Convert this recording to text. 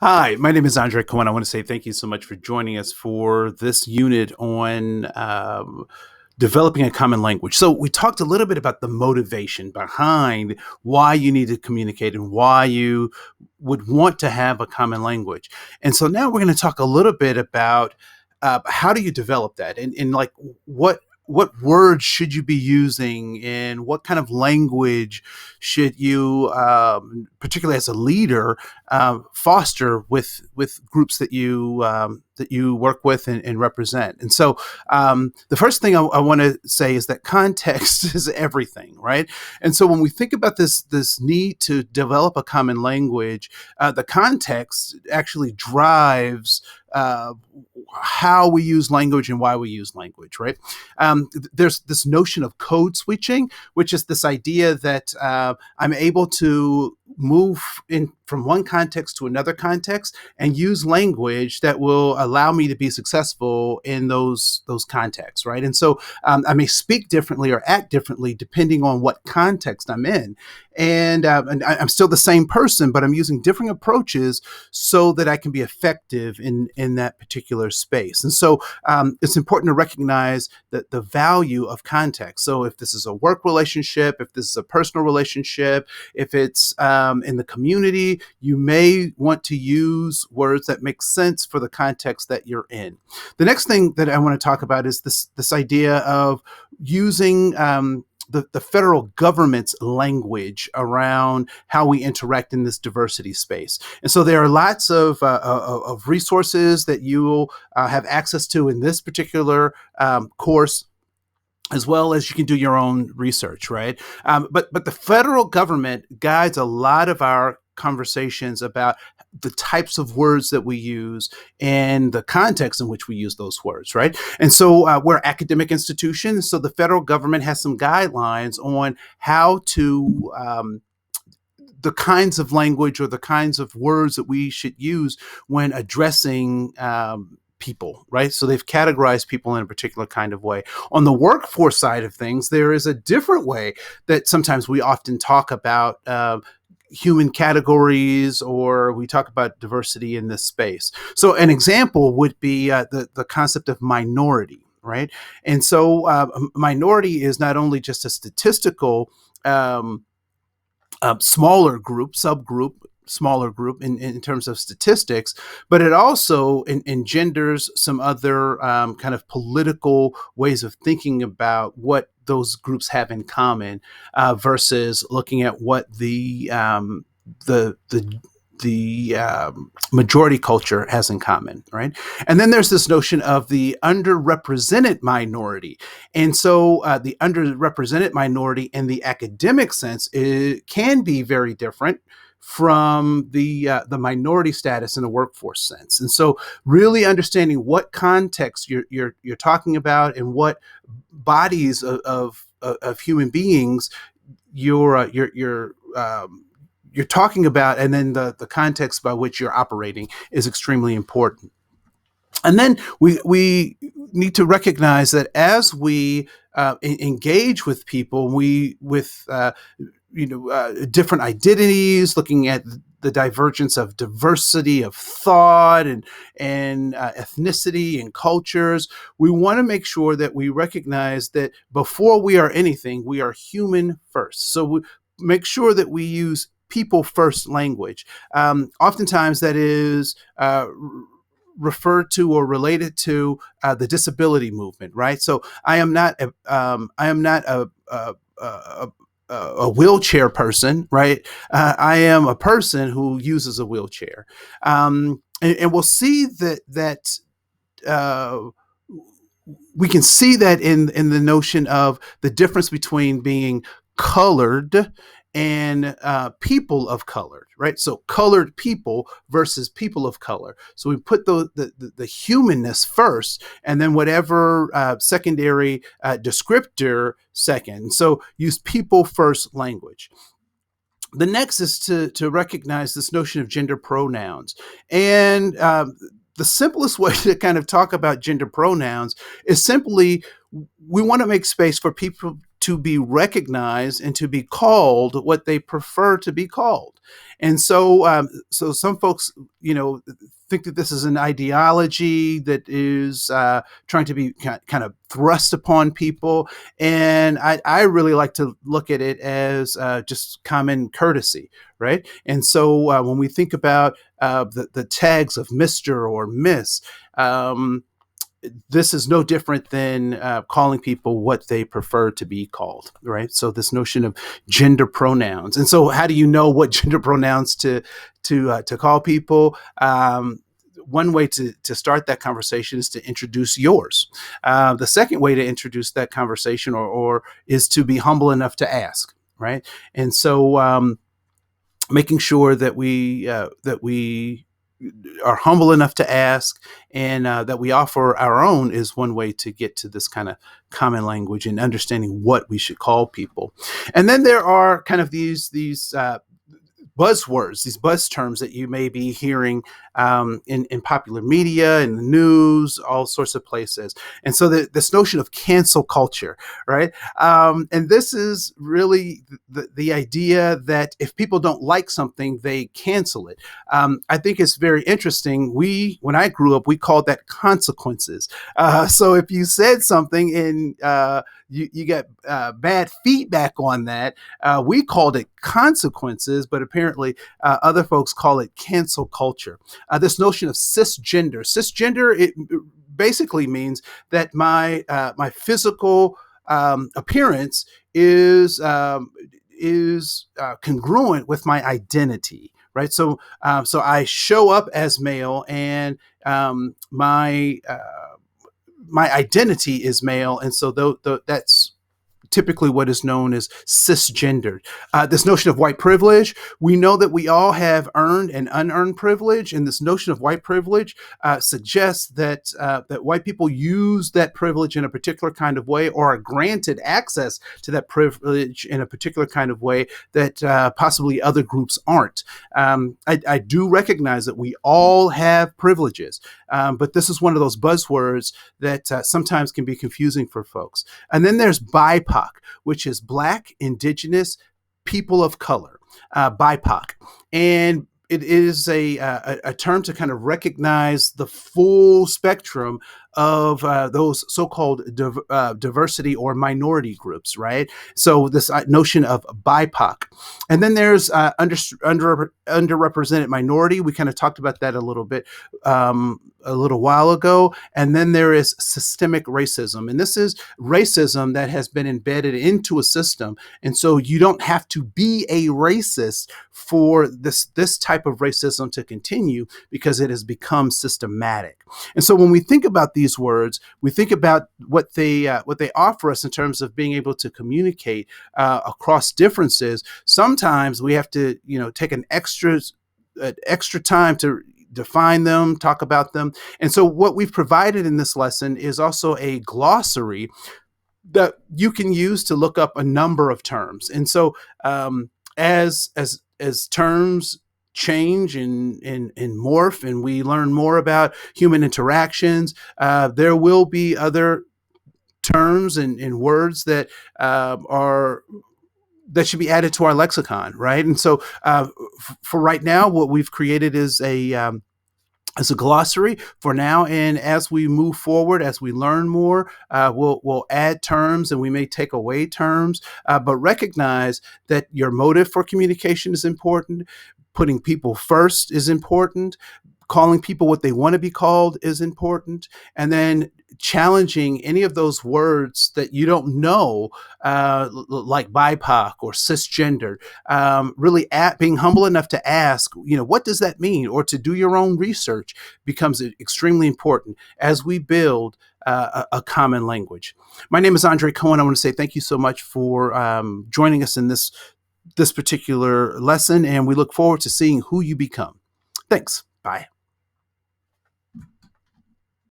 Hi, my name is Andre Koen. I want to say thank you so much for joining us for this unit on developing a common language. So, we talked a little bit about the motivation behind why you need to communicate and why you would want to have a common language. And so, now we're going to talk a little bit about how do you develop that and like what words should you be using and what kind of language should you particularly as a leader foster with groups that you work with and represent. And so the first thing I want to say is that context is everything, right? And so when we think about this need to develop a common language, the context actually drives uh, how we use language and why we use language, right? There's this notion of code switching, which is this idea that I'm able to move in from one context to another context and use language that will allow me to be successful in those contexts, right? And so I may speak differently or act differently depending on what context I'm in, and I'm still the same person, but I'm using different approaches so that I can be effective in that particular space. And so it's important to recognize that the value of context. So if this is a work relationship, if this is a personal relationship, if it's in the community, you may want to use words that make sense for the context that you're in. The next thing that I want to talk about is this idea of using the federal government's language around how we interact in this diversity space. And so there are lots of resources that you will have access to in this particular course, as well as you can do your own research, right? But the federal government guides a lot of our conversations about the types of words that we use and the context in which we use those words, right? And so we're academic institutions, so the federal government has some guidelines on how to the kinds of language or the kinds of words that we should use when addressing people, right? So they've categorized people in a particular kind of way. On the workforce side of things, there is a different way that sometimes we often talk about human categories, or we talk about diversity in this space. So an example would be the concept of minority, right? And so minority is not only just a statistical smaller group, subgroup, smaller group in terms of statistics, but it also engenders some other kind of political ways of thinking about what those groups have in common versus looking at what the majority culture has in common, right? And then there's this notion of the underrepresented minority. And so the underrepresented minority in the academic sense, it can be very different from the minority status in the workforce sense. And so really understanding what context you're talking about and what bodies of human beings you're talking about, and then the context by which you're operating is extremely important. And then we need to recognize that as we engage with people, we with different identities, looking at the divergence of diversity of thought and ethnicity and cultures. We want to make sure that we recognize that before we are anything, we are human first. So we make sure that we use people first language. Oftentimes, that is referred to or related to the disability movement, right? So I am not a wheelchair person, right? I am a person who uses a wheelchair, and we'll see that we can see that in the notion of the difference between being colored and people of color, right? So colored people versus people of color. So we put the humanness first, and then whatever secondary descriptor second. So use people first language. The next is to recognize this notion of gender pronouns. And the simplest way to kind of talk about gender pronouns is simply we want to make space for people to be recognized and to be called what they prefer to be called. And so some folks, think that this is an ideology that is trying to be kind of thrust upon people. And I really like to look at it as just common courtesy, right? And so when we think about the tags of Mr. or Miss, this is no different than calling people what they prefer to be called, right? So this notion of gender pronouns, and so how do you know what gender pronouns to call people? One way to start that conversation is to introduce yours. The second way to introduce that conversation or is to be humble enough to ask, right? And so making sure that we are humble enough to ask and that we offer our own is one way to get to this kind of common language and understanding what we should call people. And then there are kind of these buzzwords, these buzz terms that you may be hearing in popular media, in the news, all sorts of places. And so this notion of cancel culture, right? And this is really the idea that if people don't like something, they cancel it. I think it's very interesting. When I grew up, we called that consequences. So if you said something and you got bad feedback on that, we called it consequences, but apparently other folks call it cancel culture. This notion of cisgender, it basically means that my physical appearance is congruent with my identity, right? So I show up as male, and my identity is male, and so that's typically what is known as cisgendered. This notion of white privilege, we know that we all have earned and unearned privilege, and this notion of white privilege suggests that white people use that privilege in a particular kind of way, or are granted access to that privilege in a particular kind of way that possibly other groups aren't. I do recognize that we all have privileges, but this is one of those buzzwords that sometimes can be confusing for folks. And then there's BIPOC, which is Black, Indigenous, People of Color, BIPOC. And it is a term to kind of recognize the full spectrum of those so-called diversity or minority groups, right? So this notion of BIPOC. And then there's underrepresented minority. We kind of talked about that a little bit a little while ago. And then there is systemic racism. And this is racism that has been embedded into a system. And so you don't have to be a racist for this type of racism to continue, because it has become systematic. And so when we think about these words, we think about what they offer us in terms of being able to communicate across differences. Sometimes we have to, take an extra time to define them, talk about them. And so what we've provided in this lesson is also a glossary that you can use to look up a number of terms. And so as terms change and morph, and we learn more about human interactions, there will be other terms and words that that should be added to our lexicon, right? And so for right now, what we've created is a glossary for now, and as we move forward, as we learn more, we'll add terms, and we may take away terms, but recognize that your motive for communication is important. Putting people first is important. Calling people what they want to be called is important. And then challenging any of those words that you don't know, like BIPOC or cisgender, really being humble enough to ask, what does that mean? Or to do your own research becomes extremely important as we build a common language. My name is Andre Koen. I want to say thank you so much for joining us in this particular lesson, and we look forward to seeing who you become. Thanks. Bye.